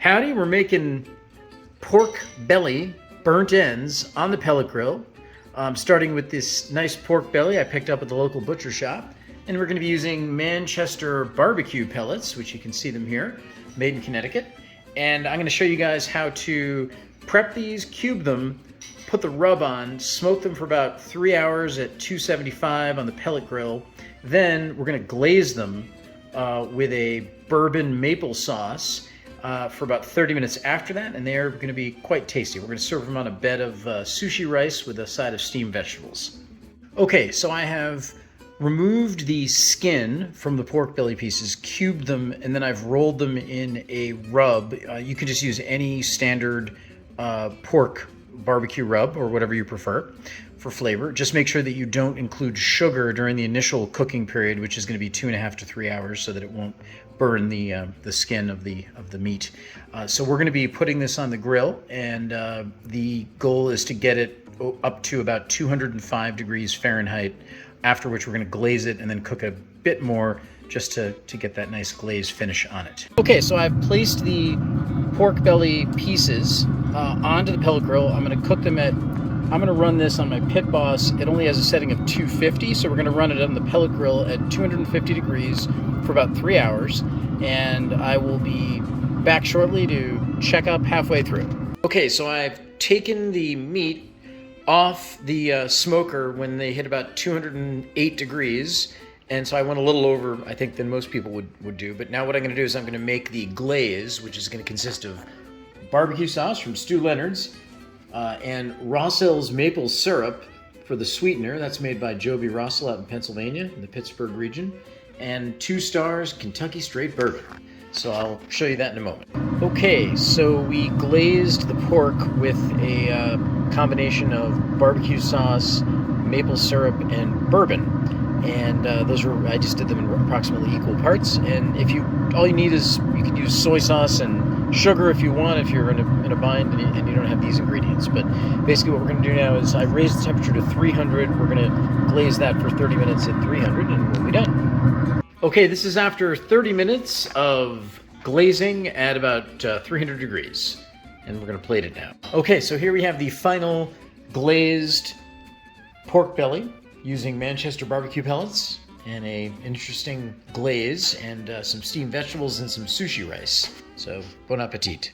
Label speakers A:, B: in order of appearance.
A: Howdy, we're making pork belly burnt ends on the pellet grill. Starting with this nice pork belly I picked up at the local butcher shop. And we're going to be using Manchester barbecue pellets, which you can see them here, made in Connecticut. And I'm going to show you guys how to prep these, cube them, put the rub on, smoke them for about 3 hours at 275 on the pellet grill. Then we're going to glaze them with a bourbon maple sauce for about 30 minutes after that, and they're going to be quite tasty. We're going to serve them on a bed of sushi rice with a side of steamed vegetables. Okay, so I have removed the skin from the pork belly pieces, cubed them, and then I've rolled them in a rub. You can just use any standard pork barbecue rub or whatever you prefer for flavor. Just make sure that you don't include sugar during the initial cooking period, which is going to be 2.5 to 3 hours, so that it won't burn the skin of the meat. So we're going to be putting this on the grill, and the goal is to get it up to about 205 degrees Fahrenheit, after which we're going to glaze it and then cook a bit more just to get that nice glazed finish on it. Okay, so I've placed the pork belly pieces onto the pellet grill. I'm going to cook them I'm going to run this on my Pit Boss. It only has a setting of 250, so we're going to run it on the pellet grill at 250 degrees for about 3 hours, and I will be back shortly to check up halfway through. Okay, so I've taken the meat off the smoker when they hit about 208 degrees, and so I went a little over, I think, than most people would do. But now what I'm going to do is I'm going to make the glaze, which is going to consist of barbecue sauce from Stu Leonard's, and Rossell's maple syrup for the sweetener. That's made by Joby Rossell out in Pennsylvania, in the Pittsburgh region, and 2 Stars Kentucky Straight Bourbon. So I'll show you that in a moment. Okay, so we glazed the pork with a combination of barbecue sauce, maple syrup, and bourbon. And I just did them in approximately equal parts. And all you need is, you can use soy sauce and sugar if you want, if you're in a bind and you don't have these ingredients. But basically what we're going to do now is I raised the temperature to 300. We're going to glaze that for 30 minutes at 300, and we'll be done. Okay, this is after 30 minutes of glazing at about 300 degrees. And we're going to plate it now. Okay, so here we have the final glazed pork belly using Manchester barbecue pellets and an interesting glaze and some steamed vegetables and some sushi rice. So, bon appetit.